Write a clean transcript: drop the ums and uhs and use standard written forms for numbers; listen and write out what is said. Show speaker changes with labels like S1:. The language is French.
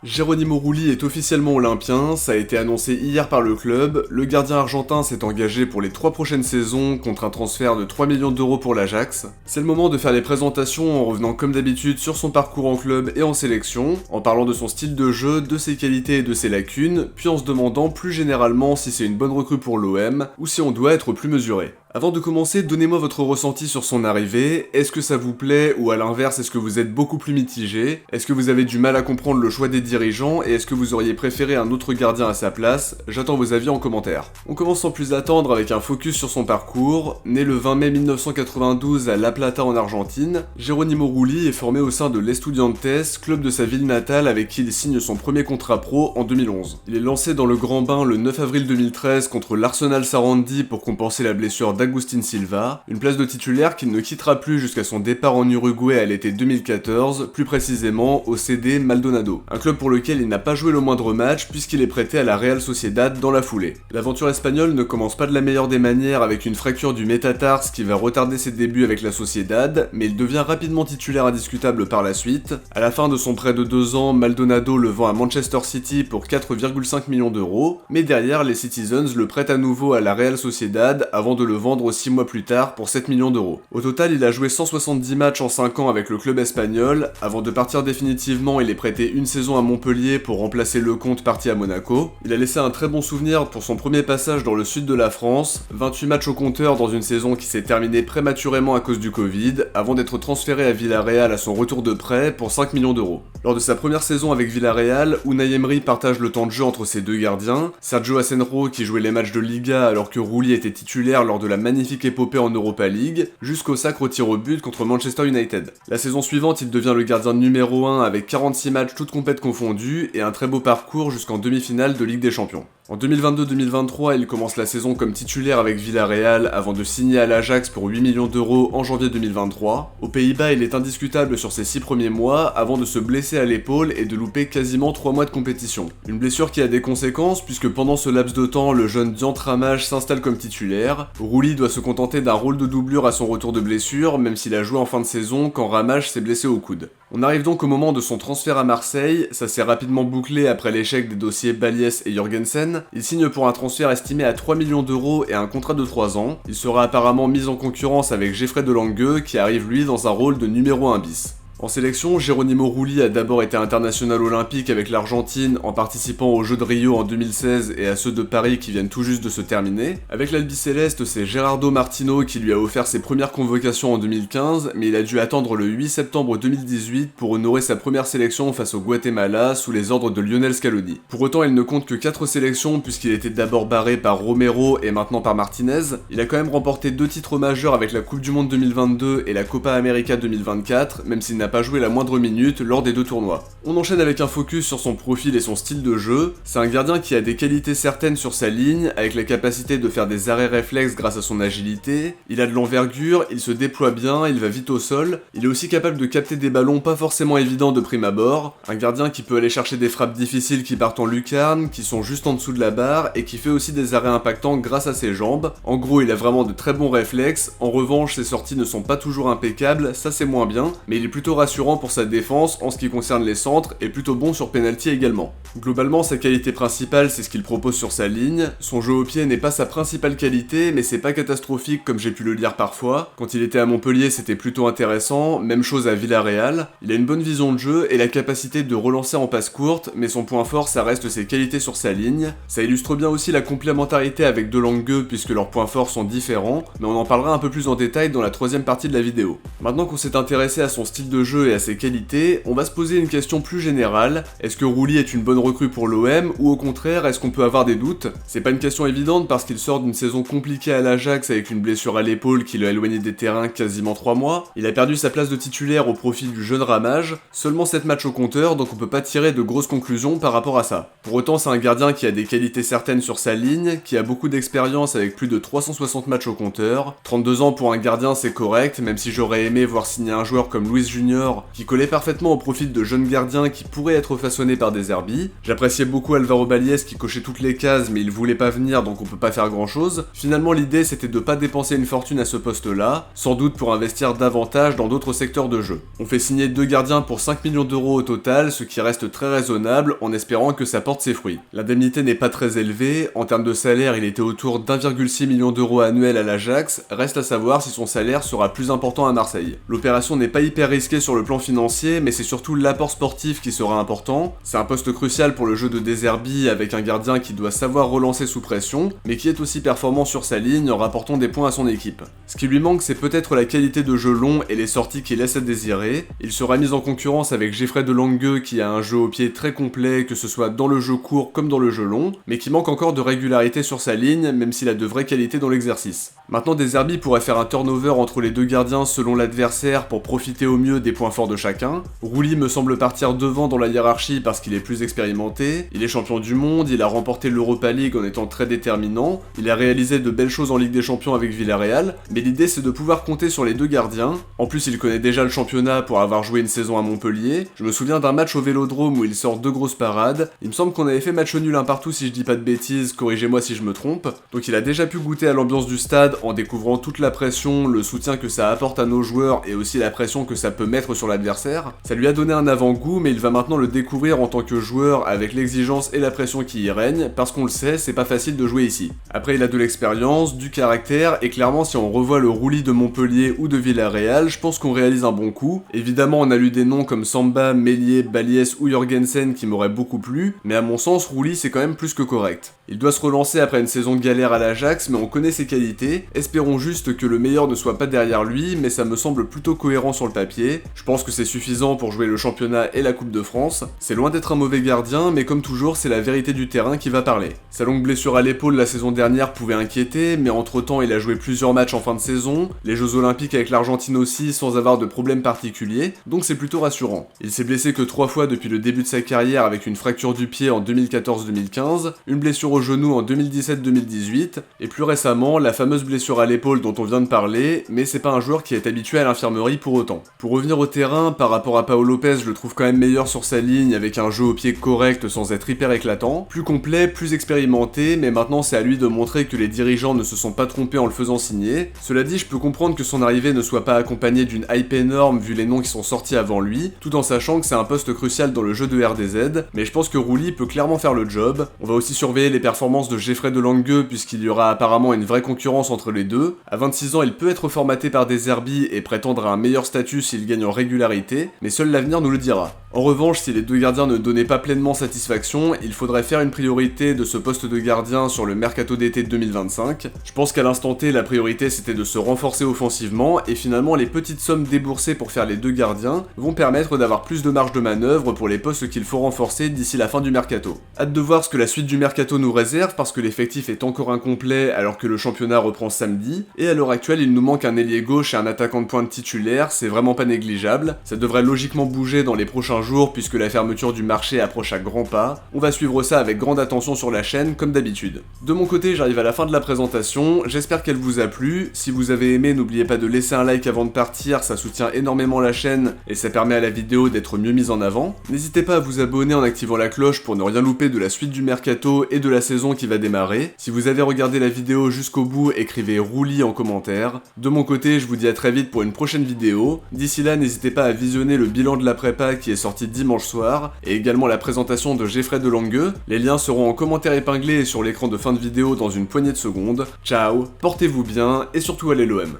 S1: Geronimo Rulli est officiellement olympien, ça a été annoncé hier par le club. Le gardien argentin s'est engagé pour les 3 prochaines saisons contre un transfert de 3 millions d'euros pour l'Ajax. C'est le moment de faire les présentations en revenant comme d'habitude sur son parcours en club et en sélection, en parlant de son style de jeu, de ses qualités et de ses lacunes, puis en se demandant plus généralement si c'est une bonne recrue pour l'OM ou si on doit être plus mesuré. Avant de commencer, donnez-moi votre ressenti sur son arrivée. Est-ce que ça vous plaît ou à l'inverse, est-ce que vous êtes beaucoup plus mitigé? Est-ce que vous avez du mal à comprendre le choix des dirigeants et est-ce que vous auriez préféré un autre gardien à sa place? J'attends vos avis en commentaire. On commence sans plus attendre avec un focus sur son parcours. Né le 20 mai 1992 à La Plata en Argentine, Geronimo Rulli est formé au sein de l'Estudiantes, club de sa ville natale avec qui il signe son premier contrat pro en 2011. Il est lancé dans le grand bain le 9 avril 2013 contre l'Arsenal Sarandi pour compenser la blessure d'Agustin Silva, une place de titulaire qu'il ne quittera plus jusqu'à son départ en Uruguay à l'été 2014, plus précisément au CD Maldonado, un club pour lequel il n'a pas joué le moindre match puisqu'il est prêté à la Real Sociedad dans la foulée. L'aventure espagnole ne commence pas de la meilleure des manières avec une fracture du métatarse qui va retarder ses débuts avec la Sociedad, mais il devient rapidement titulaire indiscutable par la suite. À la fin de son prêt de 2 ans, Maldonado le vend à Manchester City pour 4,5 millions d'euros, mais derrière les Citizens le prêtent à nouveau à la Real Sociedad avant de le vendre 6 mois plus tard pour 7 millions d'euros. Au total, il a joué 170 matchs en 5 ans avec le club espagnol. Avant de partir définitivement, il est prêté une saison à Montpellier pour remplacer Lecomte parti à Monaco. Il a laissé un très bon souvenir pour son premier passage dans le sud de la France, 28 matchs au compteur dans une saison qui s'est terminée prématurément à cause du Covid, avant d'être transféré à Villarreal à son retour de prêt pour 5 millions d'euros. Lors de sa première saison avec Villarreal, Unai Emery partage le temps de jeu entre ses deux gardiens, Sergio Asenjo qui jouait les matchs de Liga alors que Rulli était titulaire lors de la magnifique épopée en Europa League, jusqu'au sacre au tir au but contre Manchester United. La saison suivante, il devient le gardien numéro 1 avec 46 matchs toutes compètes confondues et un très beau parcours jusqu'en demi-finale de Ligue des Champions. En 2022-2023, il commence la saison comme titulaire avec Villarreal avant de signer à l'Ajax pour 8 millions d'euros en janvier 2023. Aux Pays-Bas, il est indiscutable sur ses 6 premiers mois avant de se blesser à l'épaule et de louper quasiment 3 mois de compétition. Une blessure qui a des conséquences puisque pendant ce laps de temps, le jeune Diantre Ramage s'installe comme titulaire. Rulli doit se contenter d'un rôle de doublure à son retour de blessure, même s'il a joué en fin de saison quand Ramage s'est blessé au coude. On arrive donc au moment de son transfert à Marseille, ça s'est rapidement bouclé après l'échec des dossiers Baliès et Jorgensen. Il signe pour un transfert estimé à 3 millions d'euros et un contrat de 3 ans. Il sera apparemment mis en concurrence avec Geoffrey Delangue qui arrive lui dans un rôle de numéro 1 bis. En sélection, Geronimo Rulli a d'abord été international olympique avec l'Argentine en participant aux Jeux de Rio en 2016 et à ceux de Paris qui viennent tout juste de se terminer. Avec l'Albiceleste, c'est Gerardo Martino qui lui a offert ses premières convocations en 2015, mais il a dû attendre le 8 septembre 2018 pour honorer sa première sélection face au Guatemala sous les ordres de Lionel Scaloni. Pour autant, il ne compte que 4 sélections puisqu'il était d'abord barré par Romero et maintenant par Martinez. Il a quand même remporté 2 titres majeurs avec la Coupe du Monde 2022 et la Copa América 2024, même s'il n'a pas joué la moindre minute lors des 2 tournois. On enchaîne avec un focus sur son profil et son style de jeu. C'est un gardien qui a des qualités certaines sur sa ligne, avec la capacité de faire des arrêts réflexes grâce à son agilité. Il a de l'envergure, il se déploie bien, il va vite au sol. Il est aussi capable de capter des ballons pas forcément évidents de prime abord. Un gardien qui peut aller chercher des frappes difficiles qui partent en lucarne, qui sont juste en dessous de la barre, et qui fait aussi des arrêts impactants grâce à ses jambes. En gros, il a vraiment de très bons réflexes. En revanche, ses sorties ne sont pas toujours impeccables, ça c'est moins bien, mais il est plutôt rassurant pour sa défense en ce qui concerne les centres et plutôt bon sur penalty également. Globalement, sa qualité principale, c'est ce qu'il propose sur sa ligne. Son jeu au pied n'est pas sa principale qualité, mais c'est pas catastrophique comme j'ai pu le lire parfois. Quand il était à Montpellier, c'était plutôt intéressant, même chose à Villarreal. Il a une bonne vision de jeu et la capacité de relancer en passe courte, mais son point fort, ça reste ses qualités sur sa ligne. Ça illustre bien aussi la complémentarité avec Delangue puisque leurs points forts sont différents, mais on en parlera un peu plus en détail dans la 3e partie de la vidéo. Maintenant qu'on s'est intéressé à son style de jeu et à ses qualités, on va se poser une question plus générale. Est-ce que Rulli est une bonne recrue pour l'OM ou au contraire, est-ce qu'on peut avoir des doutes? C'est pas une question évidente parce qu'il sort d'une saison compliquée à l'Ajax avec une blessure à l'épaule qui l'a éloigné des terrains quasiment 3 mois. Il a perdu sa place de titulaire au profit du jeune Ramage, seulement 7 matchs au compteur donc on peut pas tirer de grosses conclusions par rapport à ça. Pour autant, c'est un gardien qui a des qualités certaines sur sa ligne, qui a beaucoup d'expérience avec plus de 360 matchs au compteur. 32 ans pour un gardien c'est correct, même si j'aurais aimé voir signer un joueur comme Luis Junior Junior, qui collait parfaitement au profil de jeunes gardiens qui pourraient être façonnés par De Zerbi. J'appréciais beaucoup Alvaro Balies qui cochait toutes les cases mais il voulait pas venir donc on peut pas faire grand chose. Finalement l'idée c'était de pas dépenser une fortune à ce poste-là, sans doute pour investir davantage dans d'autres secteurs de jeu. On fait signer 2 gardiens pour 5 millions d'euros au total, ce qui reste très raisonnable en espérant que ça porte ses fruits. L'indemnité n'est pas très élevée, en termes de salaire il était autour d'1,6 million d'euros annuel à l'Ajax, reste à savoir si son salaire sera plus important à Marseille. L'opération n'est pas hyper risquée sur le plan financier, mais c'est surtout l'apport sportif qui sera important. C'est un poste crucial pour le jeu de De Zerbi avec un gardien qui doit savoir relancer sous pression, mais qui est aussi performant sur sa ligne en rapportant des points à son équipe. Ce qui lui manque c'est peut-être la qualité de jeu long et les sorties qui laissent à désirer. Il sera mis en concurrence avec Geoffrey de Lange qui a un jeu au pied très complet, que ce soit dans le jeu court comme dans le jeu long, mais qui manque encore de régularité sur sa ligne, même s'il a de vraies qualités dans l'exercice. Maintenant De Zerbi pourrait faire un turnover entre les deux gardiens selon l'adversaire pour profiter au mieux des points forts de chacun. Rouli me semble partir devant dans la hiérarchie parce qu'il est plus expérimenté, il est champion du monde, il a remporté l'Europa League en étant très déterminant, il a réalisé de belles choses en Ligue des Champions avec Villarreal, mais l'idée c'est de pouvoir compter sur les deux gardiens. En plus il connaît déjà le championnat pour avoir joué une saison à Montpellier. Je me souviens d'un match au Vélodrome où il sort 2 grosses parades, il me semble qu'on avait fait match nul un partout si je dis pas de bêtises, corrigez-moi si je me trompe, donc il a déjà pu goûter à l'ambiance du stade en découvrant toute la pression, le soutien que ça apporte à nos joueurs et aussi la pression que ça peut mettre sur l'adversaire. Ça lui a donné un avant-goût mais il va maintenant le découvrir en tant que joueur avec l'exigence et la pression qui y règne, parce qu'on le sait, c'est pas facile de jouer ici. Après il a de l'expérience, du caractère, et clairement si on revoit le Rouli de Montpellier ou de Villarreal, je pense qu'on réalise un bon coup. Évidemment on a lu des noms comme Samba, Meslier, Balies ou Jorgensen qui m'auraient beaucoup plu, mais à mon sens Rouli c'est quand même plus que correct. Il doit se relancer après une saison de galère à l'Ajax, mais on connaît ses qualités, espérons juste que le meilleur ne soit pas derrière lui, mais ça me semble plutôt cohérent sur le papier. Je pense que c'est suffisant pour jouer le championnat et la Coupe de France. C'est loin d'être un mauvais gardien, mais comme toujours, c'est la vérité du terrain qui va parler. Sa longue blessure à l'épaule la saison dernière pouvait inquiéter, mais entre-temps il a joué plusieurs matchs en fin de saison, les Jeux Olympiques avec l'Argentine aussi sans avoir de problème particulier, donc c'est plutôt rassurant. Il s'est blessé que 3 fois depuis le début de sa carrière avec une fracture du pied en 2014-2015, une blessure au genou en 2017-2018, et plus récemment la fameuse blessure à l'épaule dont on vient de parler, mais c'est pas un joueur qui est habitué à l'infirmerie pour autant. Pour revenir au terrain, par rapport à Pau Lopez, je le trouve quand même meilleur sur sa ligne avec un jeu au pied correct sans être hyper éclatant, plus complet, plus expérimenté, mais maintenant c'est à lui de montrer que les dirigeants ne se sont pas trompés en le faisant signer. Cela dit, je peux comprendre que son arrivée ne soit pas accompagnée d'une hype énorme vu les noms qui sont sortis avant lui, tout en sachant que c'est un poste crucial dans le jeu de RDZ, mais je pense que Rouli peut clairement faire le job. On va aussi surveiller les performances de Geoffrey de Lange puisqu'il y aura apparemment une vraie concurrence entre les deux. À 26 ans, il peut être formaté par De Zerbi et prétendre à un meilleur statut s'il gagne en régularité, mais seul l'avenir nous le dira. En revanche, si les deux gardiens ne donnaient pas pleinement satisfaction, il faudrait faire une priorité de ce poste de gardien sur le mercato d'été 2025. Je pense qu'à l'instant T, la priorité c'était de se renforcer offensivement, et finalement les petites sommes déboursées pour faire les deux gardiens vont permettre d'avoir plus de marge de manœuvre pour les postes qu'il faut renforcer d'ici la fin du mercato. Hâte de voir ce que la suite du mercato nous réserve parce que l'effectif est encore incomplet alors que le championnat reprend samedi, et à l'heure actuelle il nous manque un ailier gauche et un attaquant de pointe titulaire, c'est vraiment pas négligeable. Ça devrait logiquement bouger dans les prochains jours puisque la fermeture du marché approche à grands pas. On va suivre ça avec grande attention sur la chaîne comme d'habitude. De mon côté, j'arrive à la fin de la présentation, j'espère qu'elle vous a plu. Si vous avez aimé, n'oubliez pas de laisser un like avant de partir, ça soutient énormément la chaîne et ça permet à la vidéo d'être mieux mise en avant. N'hésitez pas à vous abonner en activant la cloche pour ne rien louper de la suite du mercato et de la saison qui va démarrer. Si vous avez regardé la vidéo jusqu'au bout, écrivez Rouli en commentaire. De mon côté, je vous dis à très vite pour une prochaine vidéo. D'ici là, n'hésitez pas à visionner le bilan de la prépa qui est sorti dimanche soir, et également la présentation de Geoffrey de Lange. Les liens seront en commentaire épinglé et sur l'écran de fin de vidéo dans une poignée de secondes. Ciao, portez-vous bien, et surtout allez l'OM.